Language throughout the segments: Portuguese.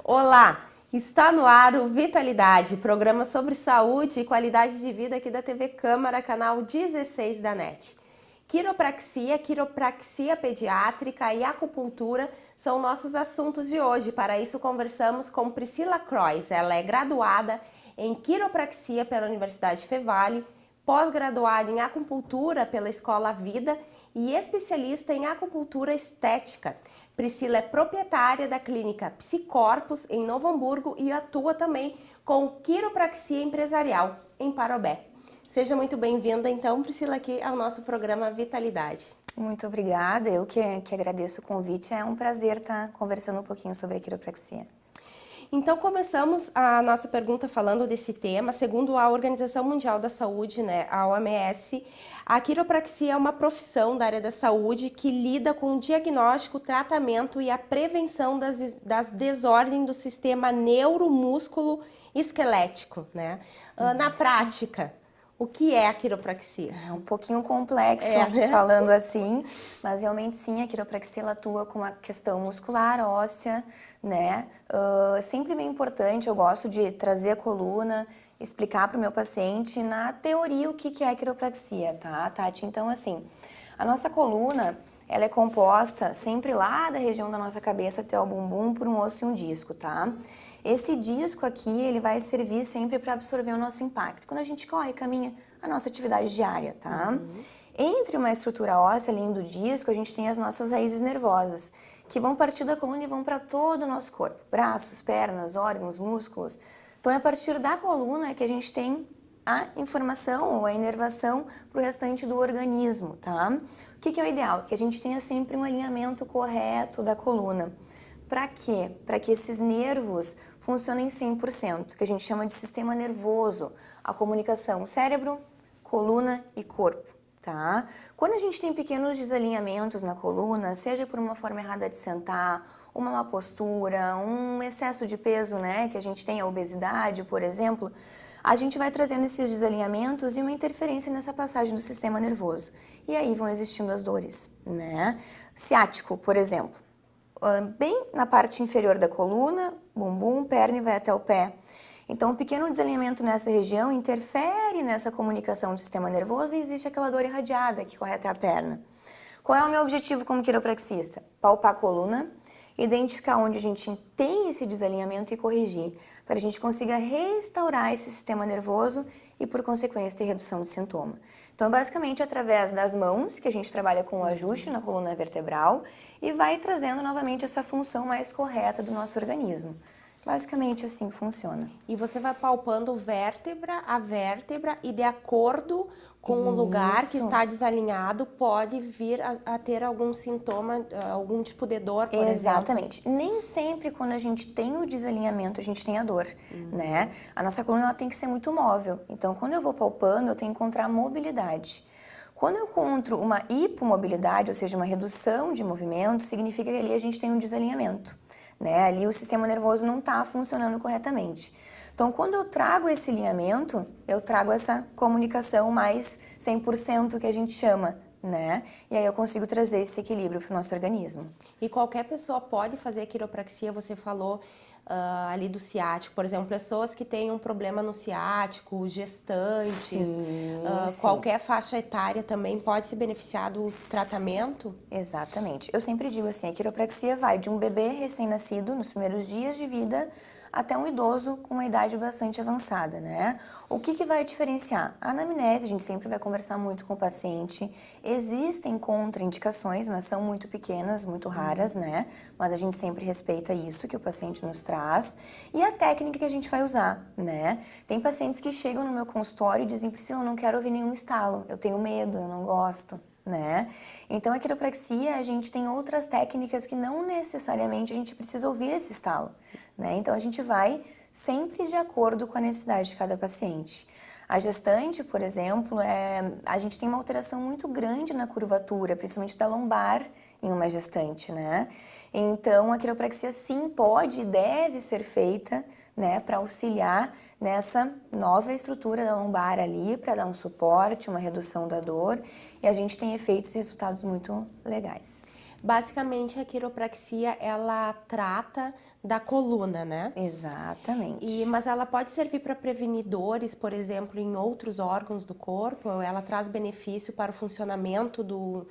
Olá, está no ar o Vitalidade, programa sobre saúde e qualidade de vida aqui da TV Câmara, canal 16 da NET. Quiropraxia pediátrica e acupuntura são nossos assuntos de hoje. Para isso conversamos com Priscila Crois. Ela é graduada em quiropraxia pela Universidade Fevale, pós-graduada em acupuntura pela Escola Vida e especialista em acupuntura estética. Priscila é proprietária da clínica Psicorpos em Novo Hamburgo e atua também com quiropraxia empresarial em Parobé. Seja muito bem-vinda, então, Priscila, aqui ao nosso programa Vitalidade. Muito obrigada, eu que agradeço o convite, é um prazer estar conversando um pouquinho sobre a quiropraxia. Então, começamos a nossa pergunta falando desse tema. Segundo a Organização Mundial da Saúde, né, a OMS, a quiropraxia é uma profissão da área da saúde que lida com o diagnóstico, tratamento e a prevenção das desordens do sistema neuromúsculo esquelético, né? Na prática, o que é a quiropraxia? É um pouquinho complexo falando assim, mas realmente sim, a quiropraxia ela atua com a questão muscular, óssea, né? Sempre bem importante, eu gosto de trazer a coluna, explicar para o meu paciente na teoria o que é a quiropraxia, tá, Tati? Então, assim, a nossa coluna, ela é composta sempre lá da região da nossa cabeça até o bumbum por um osso e um disco, tá? Esse disco aqui, ele vai servir sempre para absorver o nosso impacto. Quando a gente corre, caminha, a nossa atividade diária, tá? Entre uma estrutura óssea, além do disco, a gente tem as nossas raízes nervosas, que vão partir da coluna e vão para todo o nosso corpo. Braços, pernas, órgãos, músculos. Então, é a partir da coluna que a gente tem a informação ou a inervação para o restante do organismo, tá? O que é o ideal? Que a gente tenha sempre um alinhamento correto da coluna. Para quê? Para que esses nervos funcionem 100%, que a gente chama de sistema nervoso, a comunicação cérebro, coluna e corpo, tá? Quando a gente tem pequenos desalinhamentos na coluna, seja por uma forma errada de sentar, uma má postura, um excesso de peso, né, que a gente tem a obesidade, por exemplo, a gente vai trazendo esses desalinhamentos e uma interferência nessa passagem do sistema nervoso. E aí vão existindo as dores, né? Ciático, por exemplo. Bem na parte inferior da coluna, bumbum, perna e vai até o pé. Então, um pequeno desalinhamento nessa região interfere nessa comunicação do sistema nervoso e existe aquela dor irradiada que corre até a perna. Qual é o meu objetivo como quiropraxista? Palpar a coluna, identificar onde a gente tem esse desalinhamento e corrigir, para a gente consiga restaurar esse sistema nervoso e, por consequência, ter redução do sintoma. Então, basicamente, através das mãos, que a gente trabalha com o ajuste na coluna vertebral e vai trazendo novamente essa função mais correta do nosso organismo. Basicamente, assim funciona. E você vai palpando vértebra a vértebra e de acordo com o lugar que está desalinhado, pode vir a ter algum sintoma, algum tipo de dor, por exemplo? Exatamente. Nem sempre quando a gente tem o desalinhamento, a gente tem a dor, né? A nossa coluna ela tem que ser muito móvel. Então, quando eu vou palpando, eu tenho que encontrar mobilidade. Quando eu encontro uma hipomobilidade, ou seja, uma redução de movimento, significa que ali a gente tem um desalinhamento, né? Ali o sistema nervoso não está funcionando corretamente. Então, quando eu trago esse alinhamento, eu trago essa comunicação mais 100% que a gente chama, né? E aí eu consigo trazer esse equilíbrio para o nosso organismo. E qualquer pessoa pode fazer a quiropraxia, você falou ali do ciático, por exemplo, pessoas que têm um problema no ciático, gestantes, Sim. Qualquer faixa etária também pode se beneficiar do tratamento? Exatamente. Eu sempre digo assim, a quiropraxia vai de um bebê recém-nascido, nos primeiros dias de vida, até um idoso com uma idade bastante avançada, né? O que vai diferenciar? A anamnese, a gente sempre vai conversar muito com o paciente. Existem contraindicações, mas são muito pequenas, muito raras, né? Mas a gente sempre respeita isso que o paciente nos traz. E a técnica que a gente vai usar, né? Tem pacientes que chegam no meu consultório e dizem, Priscila, eu não quero ouvir nenhum estalo, eu tenho medo, eu não gosto. Né? Então, a quiropraxia, a gente tem outras técnicas que não necessariamente a gente precisa ouvir esse estalo, né? Então, a gente vai sempre de acordo com a necessidade de cada paciente. A gestante, por exemplo, a gente tem uma alteração muito grande na curvatura, principalmente da lombar em uma gestante, né? Então, a quiropraxia sim pode e deve ser feita né, para auxiliar nessa nova estrutura da lombar ali, para dar um suporte, uma redução da dor, e a gente tem efeitos e resultados muito legais. Basicamente, a quiropraxia, ela trata da coluna, né? Exatamente. Mas ela pode servir para prevenir dores, por exemplo, em outros órgãos do corpo? Ela traz benefício para o funcionamento do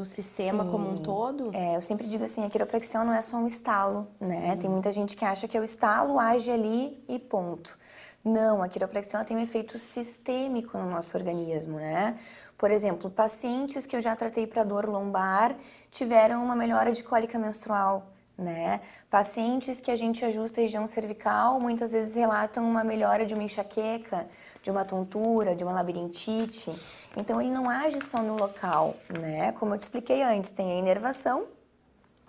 sistema como um todo? Eu sempre digo assim, a quiropraxia não é só um estalo, né? Tem muita gente que acha que é o estalo, age ali e ponto. Não, a quiropraxia ela tem um efeito sistêmico no nosso organismo, né? Por exemplo, pacientes que eu já tratei para dor lombar tiveram uma melhora de cólica menstrual, né? Pacientes que a gente ajusta a região cervical muitas vezes relatam uma melhora de uma enxaqueca, de uma tontura, de uma labirintite. Então ele não age só no local, né? Como eu te expliquei antes, tem a inervação,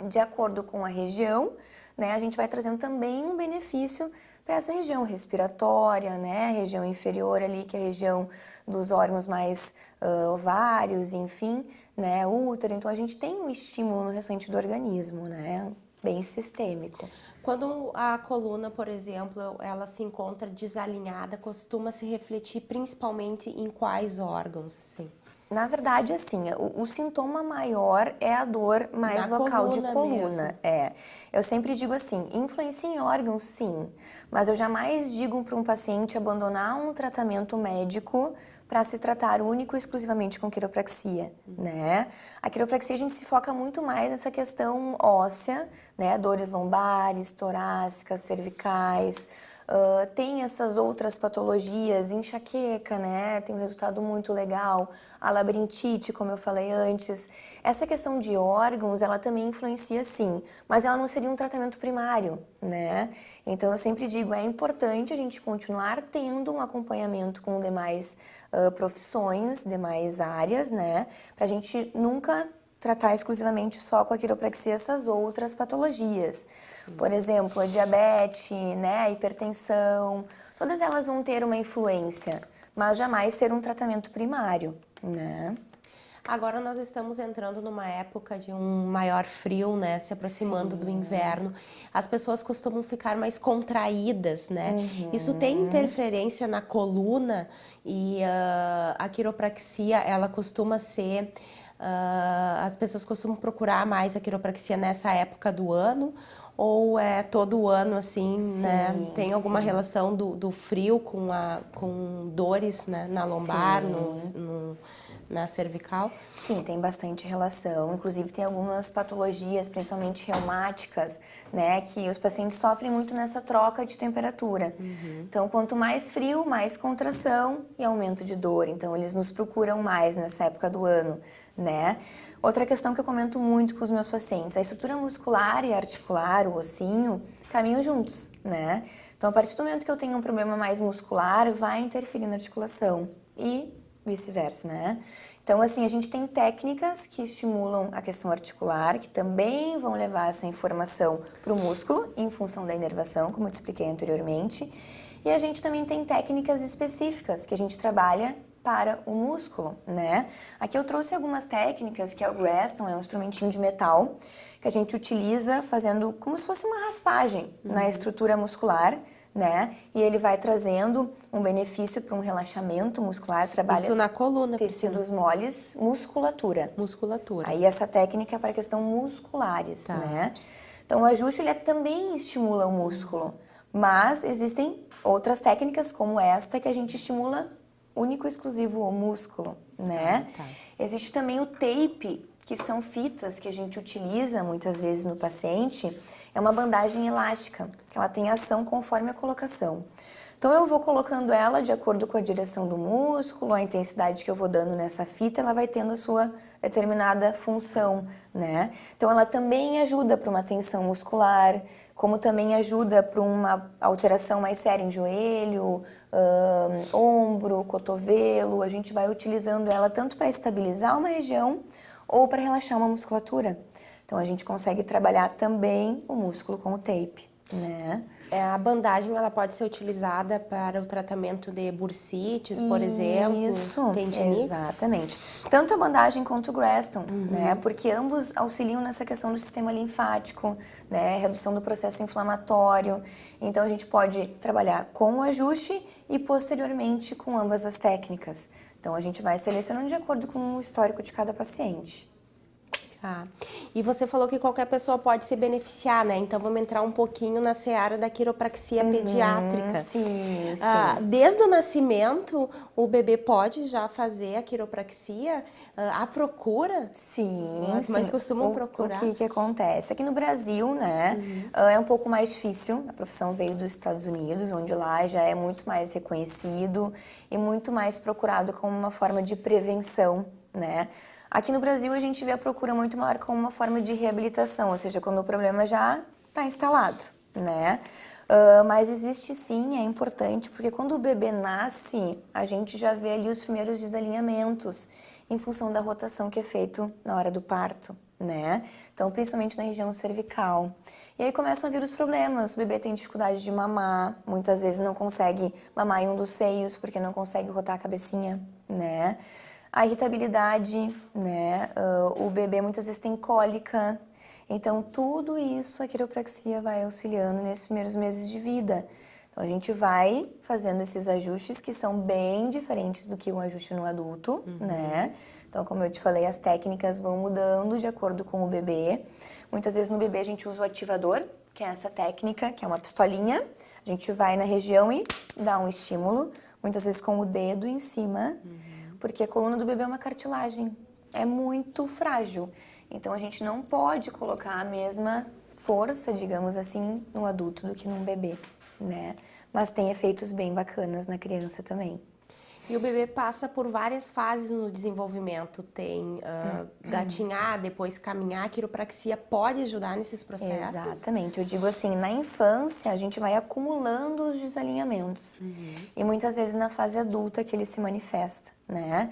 de acordo com a região, né? A gente vai trazendo também um benefício para essa região respiratória, né? A região inferior ali, que é a região dos órgãos mais ovários, enfim, né? Útero. Então a gente tem um estímulo no restante do organismo, né? Bem sistêmico. Quando a coluna, por exemplo, ela se encontra desalinhada, costuma se refletir principalmente em quais órgãos, assim? Na verdade, assim, o sintoma maior é a dor mais Na local de coluna coluna. Eu sempre digo assim, influencia em órgãos, sim, mas eu jamais digo para um paciente abandonar um tratamento médico para se tratar único e exclusivamente com quiropraxia, né? A quiropraxia a gente se foca muito mais nessa questão óssea, né? Dores lombares, torácicas, cervicais. Tem essas outras patologias, enxaqueca, né? Tem um resultado muito legal, a labirintite, como eu falei antes. Essa questão de órgãos, ela também influencia sim, mas ela não seria um tratamento primário, né? Então eu sempre digo, é importante a gente continuar tendo um acompanhamento com demais profissões, demais áreas, né? Pra gente nunca tratar exclusivamente só com a quiropraxia essas outras patologias. Sim. Por exemplo, a diabetes, né, a hipertensão, todas elas vão ter uma influência, mas jamais ser um tratamento primário, né? Agora nós estamos entrando numa época de um maior frio, né, se aproximando do inverno. As pessoas costumam ficar mais contraídas, né? Isso tem interferência na coluna e a quiropraxia, ela costuma ser... as pessoas costumam procurar mais a quiropraxia nessa época do ano ou é todo ano assim, sim, né? Tem alguma relação do frio com dores, né, na lombar, na cervical? Sim, tem bastante relação. Inclusive tem algumas patologias, principalmente reumáticas, né, que os pacientes sofrem muito nessa troca de temperatura. Então, quanto mais frio, mais contração e aumento de dor. Então, eles nos procuram mais nessa época do ano, né? Outra questão que eu comento muito com os meus pacientes, a estrutura muscular e articular, o ossinho, caminham juntos, né? Então, a partir do momento que eu tenho um problema mais muscular, vai interferir na articulação e vice-versa, né? Então, assim, a gente tem técnicas que estimulam a questão articular, que também vão levar essa informação para o músculo, em função da inervação, como eu te expliquei anteriormente. E a gente também tem técnicas específicas que a gente trabalha para o músculo, né? Aqui eu trouxe algumas técnicas, que é o Graston, é um instrumentinho de metal, que a gente utiliza fazendo como se fosse uma raspagem na estrutura muscular, né? E ele vai trazendo um benefício para um relaxamento muscular, trabalha... Isso na coluna. Tecidos moles, musculatura. Musculatura. Aí essa técnica é para questão musculares, né? Então o ajuste ele também estimula o músculo, mas existem outras técnicas como esta que a gente estimula único e exclusivo o músculo, né? Existe também o tape, que são fitas que a gente utiliza muitas vezes no paciente, é uma bandagem elástica, que ela tem ação conforme a colocação. Então eu vou colocando ela de acordo com a direção do músculo, a intensidade que eu vou dando nessa fita, ela vai tendo a sua determinada função, né? Então ela também ajuda para uma tensão muscular, como também ajuda para uma alteração mais séria em joelho, ombro, cotovelo. A gente vai utilizando ela tanto para estabilizar uma região ou para relaxar uma musculatura. Então a gente consegue trabalhar também o músculo com o tape. né? A bandagem, ela pode ser utilizada para o tratamento de bursites, por exemplo, tendinites? Exatamente. Tanto a bandagem quanto o Graston, né? Porque ambos auxiliam nessa questão do sistema linfático, né? Redução do processo inflamatório. Então, a gente pode trabalhar com o ajuste e, posteriormente, com ambas as técnicas. Então, a gente vai selecionando de acordo com o histórico de cada paciente. Tá. E você falou que qualquer pessoa pode se beneficiar, né? Então vamos entrar um pouquinho na seara da quiropraxia pediátrica. Sim, Desde o nascimento, o bebê pode já fazer a quiropraxia? A procura? Sim, As mães costumam procurar. O que acontece? Aqui no Brasil, né, é um pouco mais difícil. A profissão veio dos Estados Unidos, onde lá já é muito mais reconhecido e muito mais procurado como uma forma de prevenção, né? Aqui no Brasil, a gente vê a procura muito maior como uma forma de reabilitação, ou seja, quando o problema já está instalado, né? Mas existe sim, é importante, porque quando o bebê nasce, a gente já vê ali os primeiros desalinhamentos em função da rotação que é feito na hora do parto, né? Então, principalmente na região cervical. E aí começam a vir os problemas, o bebê tem dificuldade de mamar, muitas vezes não consegue mamar em um dos seios, porque não consegue rotar a cabecinha, né? A irritabilidade, né? O bebê muitas vezes tem cólica. Então, tudo isso a quiropraxia vai auxiliando nesses primeiros meses de vida. Então, a gente vai fazendo esses ajustes que são bem diferentes do que um ajuste no adulto, né? Então, como eu te falei, as técnicas vão mudando de acordo com o bebê. Muitas vezes no bebê a gente usa o ativador, que é essa técnica, que é uma pistolinha. A gente vai na região e dá um estímulo, muitas vezes com o dedo em cima. Porque a coluna do bebê é uma cartilagem, é muito frágil. Então, a gente não pode colocar a mesma força, digamos assim, no adulto do que num bebê, né? Mas tem efeitos bem bacanas na criança também. E o bebê passa por várias fases no desenvolvimento. Tem gatinhar, depois caminhar. A quiropraxia pode ajudar nesses processos? Exatamente. Eu digo assim, na infância a gente vai acumulando os desalinhamentos. E muitas vezes na fase adulta que ele se manifesta, né?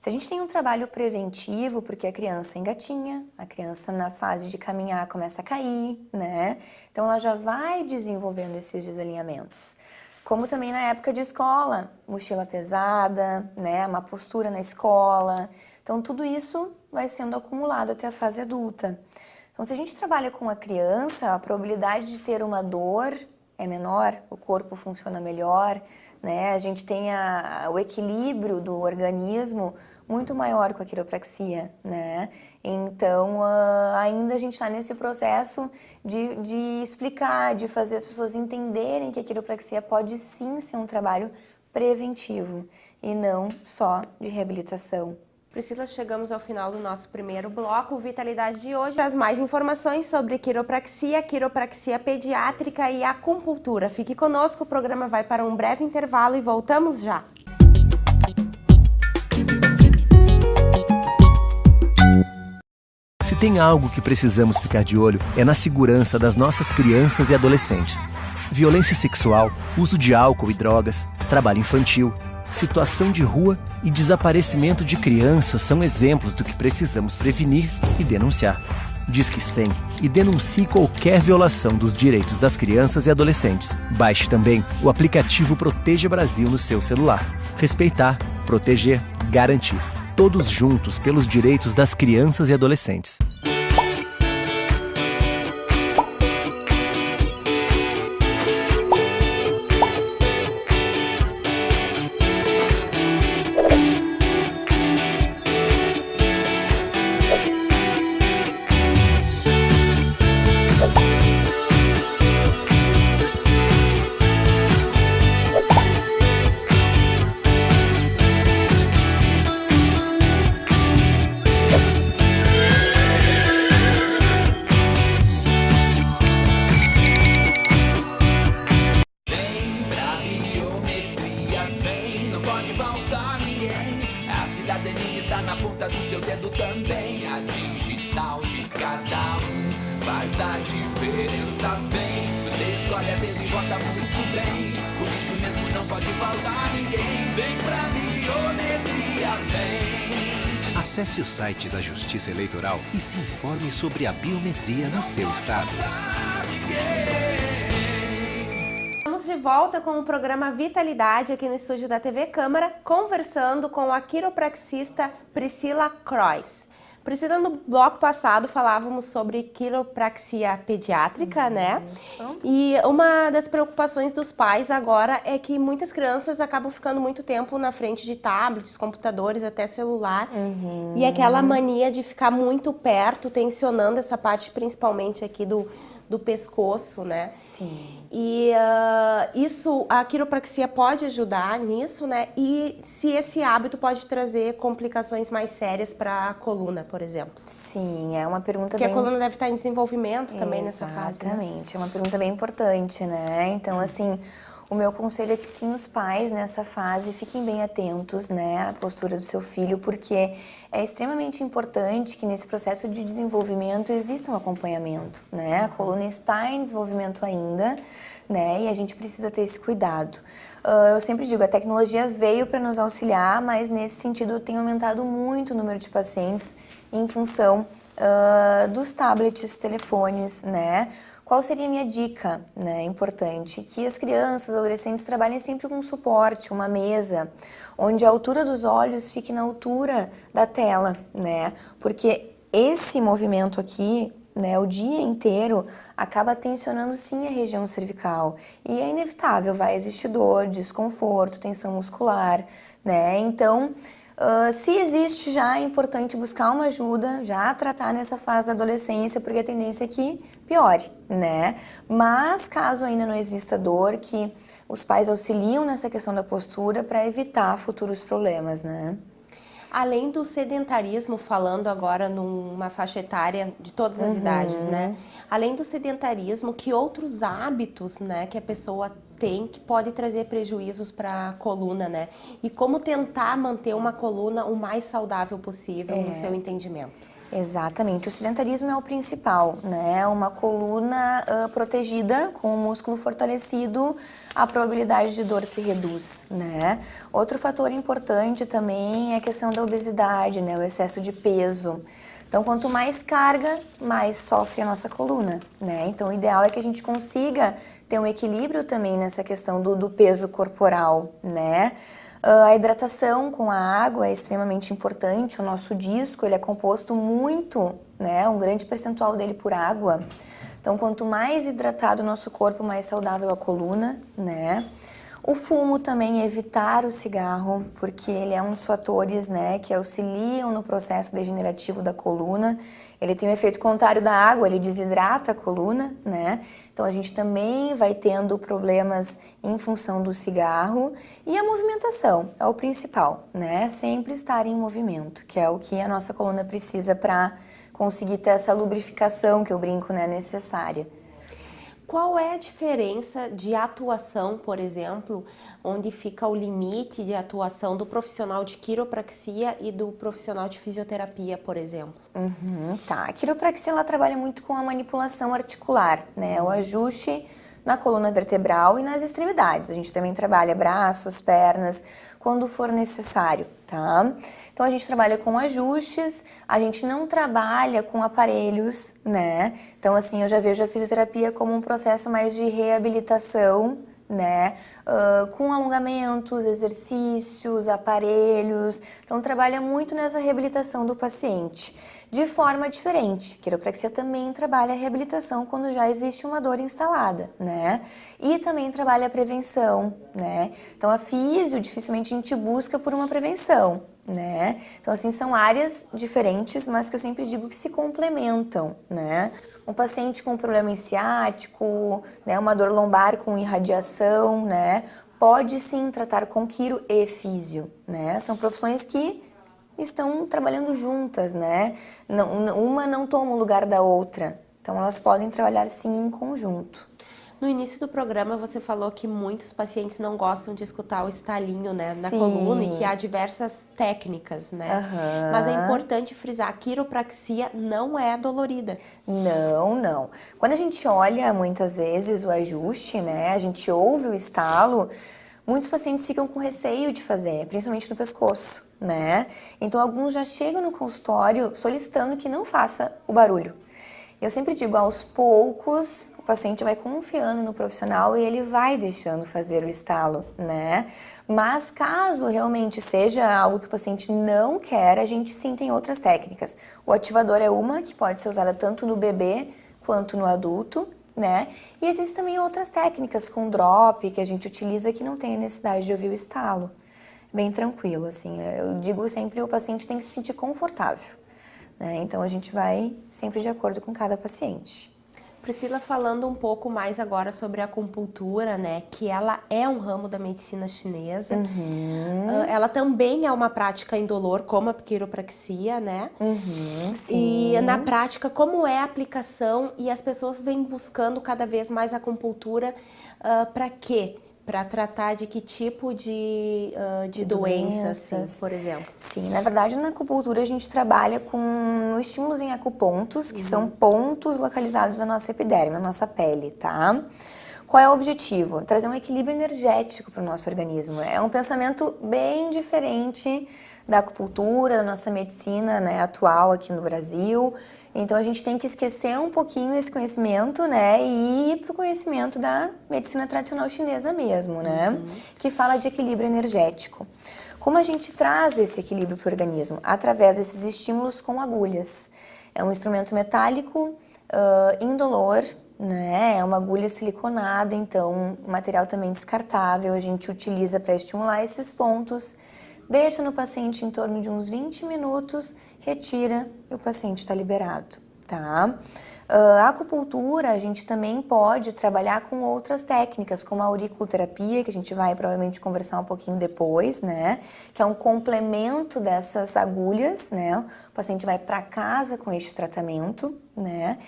Se a gente tem um trabalho preventivo, porque a criança engatinha, a criança na fase de caminhar começa a cair, né? Então ela já vai desenvolvendo esses desalinhamentos. Como também na época de escola, mochila pesada, né, má postura na escola. Então, tudo isso vai sendo acumulado até a fase adulta. Então, se a gente trabalha com a criança, a probabilidade de ter uma dor é menor, o corpo funciona melhor, né? A gente tem o equilíbrio do organismo muito maior com a quiropraxia, né? Então, ainda a gente está nesse processo de explicar, de fazer as pessoas entenderem que a quiropraxia pode sim ser um trabalho preventivo e não só de reabilitação. Priscila, chegamos ao final do nosso primeiro bloco. Vitalidade de hoje traz mais informações sobre quiropraxia, quiropraxia pediátrica e acupuntura. Fique conosco, o programa vai para um breve intervalo e voltamos já. Se tem algo que precisamos ficar de olho, é na segurança das nossas crianças e adolescentes. Violência sexual, uso de álcool e drogas, trabalho infantil, situação de rua e desaparecimento de crianças são exemplos do que precisamos prevenir e denunciar. Disque 100 e denuncie qualquer violação dos direitos das crianças e adolescentes. Baixe também o aplicativo Proteja Brasil no seu celular. Respeitar, proteger, garantir. Todos juntos pelos direitos das crianças e adolescentes. Acesse o site da Justiça Eleitoral e se informe sobre a biometria no seu estado. de volta com o programa Vitalidade aqui no estúdio da TV Câmara, conversando com a quiropraxista Priscila Crois. Priscila, no bloco passado falávamos sobre quiropraxia pediátrica, né? Isso. E uma das preocupações dos pais agora é que muitas crianças acabam ficando muito tempo na frente de tablets, computadores, até celular. E aquela mania de ficar muito perto, tensionando essa parte principalmente aqui do pescoço, né? Sim. E a quiropraxia pode ajudar nisso, né? E se esse hábito pode trazer complicações mais sérias para a coluna, por exemplo. Sim, é uma pergunta Porque bem... a coluna deve estar em desenvolvimento também nessa fase, né? Exatamente, é uma pergunta bem importante, né? Então, assim, o meu conselho é que sim, os pais nessa fase fiquem bem atentos, né, à postura do seu filho, porque é extremamente importante que nesse processo de desenvolvimento exista um acompanhamento, né? A coluna está em desenvolvimento ainda, né? E a gente precisa ter esse cuidado. Eu sempre digo, a tecnologia veio para nos auxiliar, mas nesse sentido tem aumentado muito o número de pacientes em função dos tablets, telefones, né? Qual seria a minha dica, né, importante? Que as crianças, adolescentes trabalhem sempre com suporte, uma mesa, onde a altura dos olhos fique na altura da tela, né? Porque esse movimento aqui, né, o dia inteiro, acaba tensionando sim a região cervical. E é inevitável, vai existir dor, desconforto, tensão muscular, né? Então, se existe já, é importante buscar uma ajuda, já tratar nessa fase da adolescência, porque a tendência é que piore, né? Mas caso ainda não exista dor, que os pais auxiliam nessa questão da postura para evitar futuros problemas, né? Além do sedentarismo, falando agora numa faixa etária de todas as idades, né? Além do sedentarismo, que outros hábitos, né, que a pessoa tem que pode trazer prejuízos para a coluna, né? E como tentar manter uma coluna o mais saudável possível no seu entendimento? Exatamente, o sedentarismo é o principal, né? Uma coluna protegida, com o músculo fortalecido, a probabilidade de dor se reduz, né? Outro fator importante também é a questão da obesidade, né? O excesso de peso. Então, quanto mais carga, mais sofre a nossa coluna, né? Então, o ideal é que a gente consiga ter um equilíbrio também nessa questão do peso corporal, né? A hidratação com a água é extremamente importante. O nosso disco, ele é composto muito, né? Um grande percentual dele por água. Então, quanto mais hidratado o nosso corpo, mais saudável a coluna, né? O fumo também, evitar o cigarro, porque ele é um dos fatores, né, que auxiliam no processo degenerativo da coluna. Ele tem um efeito contrário da água, ele desidrata a coluna, né? Então a gente também vai tendo problemas em função do cigarro. E a movimentação é o principal, né? Sempre estar em movimento, que é o que a nossa coluna precisa para conseguir ter essa lubrificação que eu brinco, né, necessária. Qual é a diferença de atuação, por exemplo, onde fica o limite de atuação do profissional de quiropraxia e do profissional de fisioterapia, por exemplo? Tá, a quiropraxia ela trabalha muito com a manipulação articular, né? O ajuste na coluna vertebral e nas extremidades. A gente também trabalha braços, pernas, quando for necessário, tá? Então a gente trabalha com ajustes, a gente não trabalha com aparelhos, né? Então assim, eu já vejo a fisioterapia como um processo mais de reabilitação, né? Com alongamentos, exercícios, aparelhos. Então trabalha muito nessa reabilitação do paciente. De forma diferente, a quiropraxia também trabalha a reabilitação quando já existe uma dor instalada, né? E também trabalha a prevenção, né? Então a físio dificilmente a gente busca por uma prevenção, né? Então assim, são áreas diferentes, mas que eu sempre digo que se complementam, né? Um paciente com problema em ciático, né, uma dor lombar com irradiação, né, pode sim tratar com quiro e físio, né? São profissões que estão trabalhando juntas, né? Uma não toma o lugar da outra, então elas podem trabalhar sim em conjunto. No início do programa você falou que muitos pacientes não gostam de escutar o estalinho, né, na Sim. coluna e que há diversas técnicas, né? Mas é importante frisar, a quiropraxia não é dolorida. Não, não. Quando a gente olha muitas vezes o ajuste, né, a gente ouve o estalo, muitos pacientes ficam com receio de fazer, principalmente no pescoço, né? Então alguns já chegam no consultório solicitando que não faça o barulho. Eu sempre digo, aos poucos, o paciente vai confiando no profissional e ele vai deixando fazer o estalo, né? Mas caso realmente seja algo que o paciente não quer, a gente sim tem outras técnicas. O ativador é uma que pode ser usada tanto no bebê quanto no adulto, né? E existem também outras técnicas com drop que a gente utiliza que não tem a necessidade de ouvir o estalo. Bem tranquilo, assim. Eu digo sempre, o paciente tem que se sentir confortável, né? Então a gente vai sempre de acordo com cada paciente. Priscila, falando um pouco mais agora sobre a acupuntura, né, que ela é um ramo da medicina chinesa. Ela também é uma prática indolor, como a quiropraxia, né? Sim. E na prática, como é a aplicação e as pessoas vêm buscando cada vez mais a acupuntura para quê? Para tratar de que tipo de doença, assim, por exemplo? Sim, na verdade na acupuntura a gente trabalha com estímulos em acupontos, que são pontos localizados na nossa epiderme, na nossa pele, tá? Qual é o objetivo? Trazer um equilíbrio energético para o nosso organismo. É um pensamento bem diferente da acupuntura, da nossa medicina, né, atual aqui no Brasil. Então a gente tem que esquecer um pouquinho esse conhecimento, né, e ir para o conhecimento da medicina tradicional chinesa mesmo, né, que fala de equilíbrio energético. Como a gente traz esse equilíbrio para o organismo? Através desses estímulos com agulhas. É um instrumento metálico, indolor, né? É uma agulha siliconada, então o material também descartável, a gente utiliza para estimular esses pontos, deixa no paciente em torno de uns 20 minutos, retira e o paciente está liberado, tá? A acupuntura, a gente também pode trabalhar com outras técnicas, como a auriculoterapia, que a gente vai provavelmente conversar um pouquinho depois, né? Que é um complemento dessas agulhas, né? O paciente vai para casa com este tratamento, né?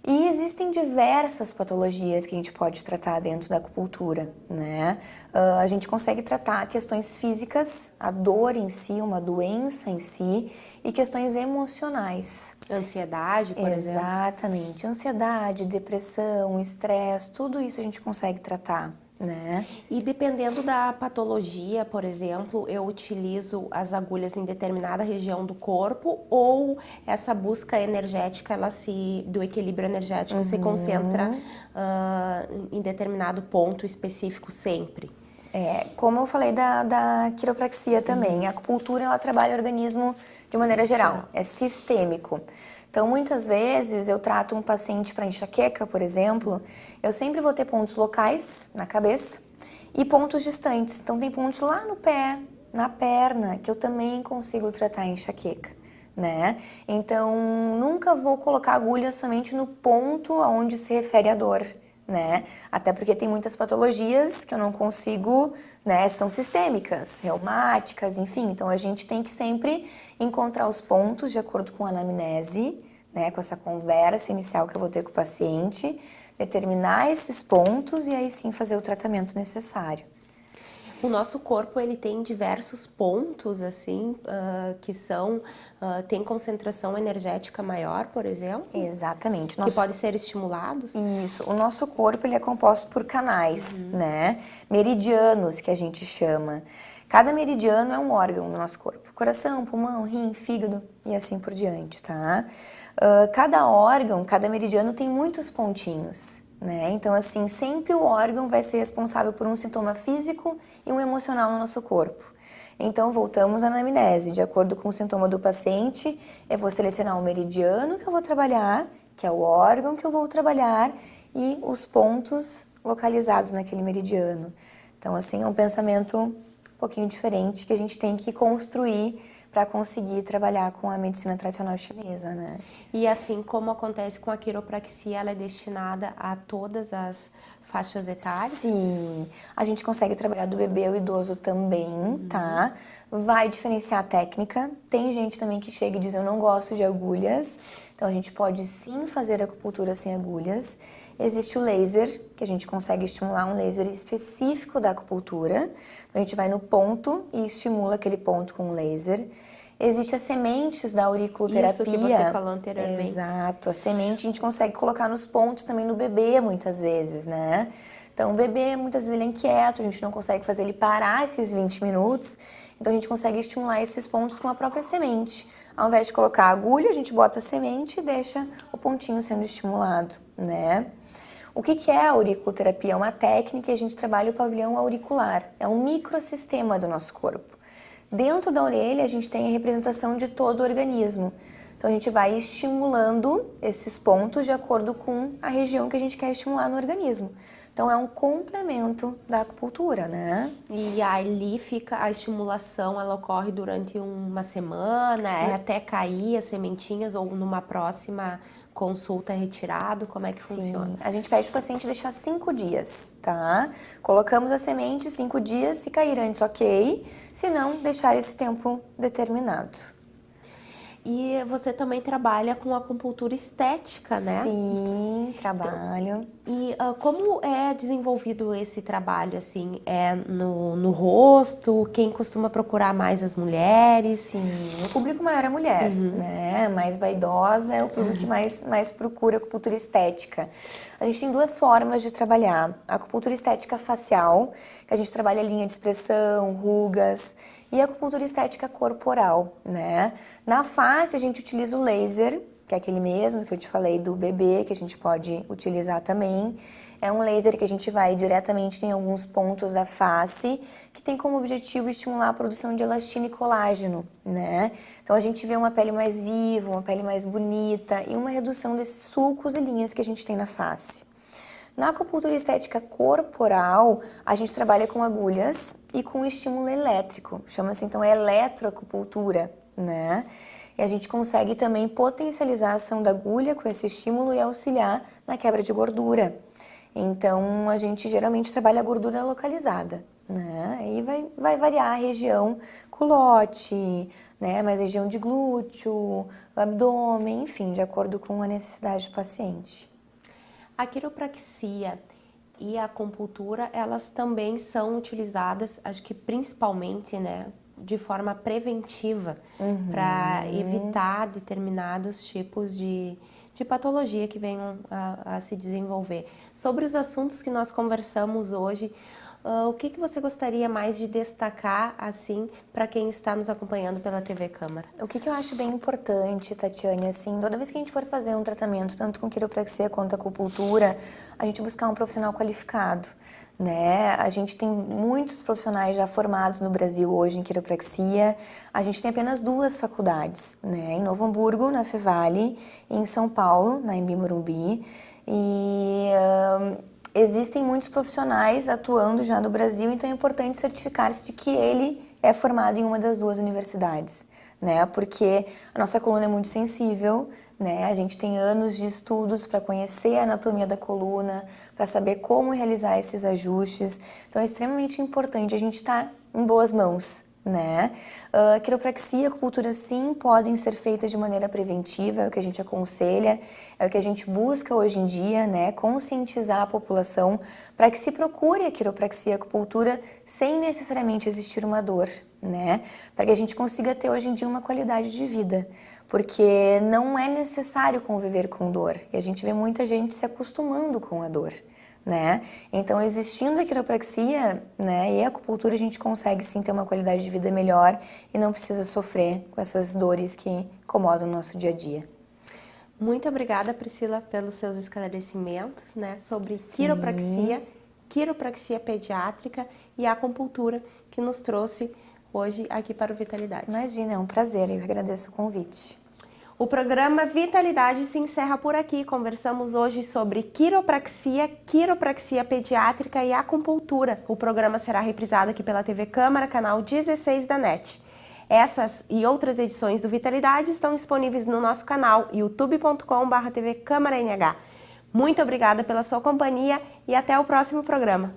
E existem diversas patologias que a gente pode tratar dentro da acupuntura, né? A gente consegue tratar questões físicas, a dor em si, uma doença em si, e questões emocionais. Ansiedade, por exemplo? Exatamente. Ansiedade, depressão, estresse, tudo isso a gente consegue tratar, né? E dependendo da patologia, por exemplo, eu utilizo as agulhas em determinada região do corpo ou essa busca energética, do equilíbrio energético se concentra em determinado ponto específico sempre? Como eu falei da quiropraxia também, a acupuntura ela trabalha o organismo de maneira geral, é sistêmico. Então, muitas vezes, eu trato um paciente para enxaqueca, por exemplo, eu sempre vou ter pontos locais na cabeça e pontos distantes. Então, tem pontos lá no pé, na perna, que eu também consigo tratar a enxaqueca, né? Então, nunca vou colocar agulha somente no ponto onde se refere à dor, né? Até porque tem muitas patologias que eu não consigo, né? São sistêmicas, reumáticas, enfim. Então a gente tem que sempre encontrar os pontos de acordo com a anamnese, né? Com essa conversa inicial que eu vou ter com o paciente, determinar esses pontos e aí sim fazer o tratamento necessário. O nosso corpo, ele tem diversos pontos, assim, que tem concentração energética maior, por exemplo? Exatamente. Que podem ser estimulados? Isso. O nosso corpo, ele é composto por canais, né? Meridianos, que a gente chama. Cada meridiano é um órgão do nosso corpo. Coração, pulmão, rim, fígado e assim por diante, tá? Cada órgão, cada meridiano tem muitos pontinhos, né? Então, assim, sempre o órgão vai ser responsável por um sintoma físico e um emocional no nosso corpo. Então, voltamos à anamnese. De acordo com o sintoma do paciente, eu vou selecionar o meridiano que eu vou trabalhar, que é o órgão que eu vou trabalhar, e os pontos localizados naquele meridiano. Então, assim, é um pensamento um pouquinho diferente que a gente tem que construir para conseguir trabalhar com a medicina tradicional chinesa, né? E assim como acontece com a quiropraxia, ela é destinada a todas as faixas etárias? Sim, a gente consegue trabalhar do bebê ao idoso também, tá? Vai diferenciar a técnica. Tem gente também que chega e diz, eu não gosto de agulhas. Então, a gente pode sim fazer acupuntura sem agulhas. Existe o laser, que a gente consegue estimular um laser específico da acupuntura. A gente vai no ponto e estimula aquele ponto com o laser. Existem as sementes da auriculoterapia. Isso que você falou anteriormente. Exato. A semente a gente consegue colocar nos pontos também no bebê, muitas vezes, né? Então, o bebê, muitas vezes, ele é inquieto, a gente não consegue fazer ele parar esses 20 minutos. Então a gente consegue estimular esses pontos com a própria semente. Ao invés de colocar a agulha, a gente bota a semente e deixa o pontinho sendo estimulado, né? O que é a auriculoterapia? É uma técnica que a gente trabalha o pavilhão auricular. É um microsistema do nosso corpo. Dentro da orelha, a gente tem a representação de todo o organismo. Então, a gente vai estimulando esses pontos de acordo com a região que a gente quer estimular no organismo. Então, é um complemento da acupuntura, né? E ali fica a estimulação, ela ocorre durante uma semana, até cair as sementinhas ou numa próxima consulta retirado? Como é que funciona? A gente pede para o paciente deixar 5 dias, tá? Colocamos a semente 5 dias, se cair antes, ok. Se não, deixar esse tempo determinado. E você também trabalha com acupuntura estética, né? Sim, trabalho. E como é desenvolvido esse trabalho, assim? É no rosto? Quem costuma procurar mais as mulheres? Sim, o público maior é a mulher, né? Mais vaidosa é o público que mais procura acupuntura estética. A gente tem 2 formas de trabalhar. A acupuntura estética facial, que a gente trabalha a linha de expressão, rugas, e a acupuntura estética corporal, né? Na face a gente utiliza o laser, que é aquele mesmo que eu te falei do bebê, que a gente pode utilizar também. É um laser que a gente vai diretamente em alguns pontos da face, que tem como objetivo estimular a produção de elastina e colágeno, né? Então a gente vê uma pele mais viva, uma pele mais bonita e uma redução desses sulcos e linhas que a gente tem na face. Na acupuntura estética corporal, a gente trabalha com agulhas e com estímulo elétrico. Chama-se então eletroacupuntura, né? E a gente consegue também potencializar a ação da agulha com esse estímulo e auxiliar na quebra de gordura. Então, a gente geralmente trabalha a gordura localizada, né? Aí vai variar a região, culote, né? Mais região de glúteo, abdômen, enfim, de acordo com a necessidade do paciente. A quiropraxia e a acupuntura, elas também são utilizadas, acho que principalmente, né, de forma preventiva, para evitar determinados tipos de patologia que venham a se desenvolver. Sobre os assuntos que nós conversamos hoje, o que você gostaria mais de destacar, assim, para quem está nos acompanhando pela TV Câmara? O que eu acho bem importante, Tatiane, assim, toda vez que a gente for fazer um tratamento, tanto com quiropraxia quanto acupuntura, a gente buscar um profissional qualificado, né? A gente tem muitos profissionais já formados no Brasil hoje em quiropraxia. A gente tem apenas 2 faculdades, né? Em Novo Hamburgo, na Fevale, e em São Paulo, na Embi Morumbi. E existem muitos profissionais atuando já no Brasil, então é importante certificar-se de que ele é formado em uma das 2 universidades, né? Porque a nossa coluna é muito sensível, né? A gente tem anos de estudos para conhecer a anatomia da coluna, para saber como realizar esses ajustes. Então é extremamente importante a gente estar em boas mãos, né? Quiropraxia e acupuntura sim podem ser feitas de maneira preventiva, é o que a gente aconselha, é o que a gente busca hoje em dia, né? Conscientizar a população para que se procure a quiropraxia e a acupuntura sem necessariamente existir uma dor, né? Para que a gente consiga ter hoje em dia uma qualidade de vida, porque não é necessário conviver com dor e a gente vê muita gente se acostumando com a dor, né? Então, existindo a quiropraxia, né, e a acupuntura, a gente consegue sim ter uma qualidade de vida melhor e não precisa sofrer com essas dores que incomodam o nosso dia a dia. Muito obrigada, Priscila, pelos seus esclarecimentos, né, sobre quiropraxia, quiropraxia pediátrica e a acupuntura que nos trouxe hoje aqui para o Vitalidade. Imagina, é um prazer, eu agradeço o convite. O programa Vitalidade se encerra por aqui. Conversamos hoje sobre quiropraxia, quiropraxia pediátrica e acupuntura. O programa será reprisado aqui pela TV Câmara, canal 16 da NET. Essas e outras edições do Vitalidade estão disponíveis no nosso canal youtube.com/TV Câmara NH. Muito obrigada pela sua companhia e até o próximo programa.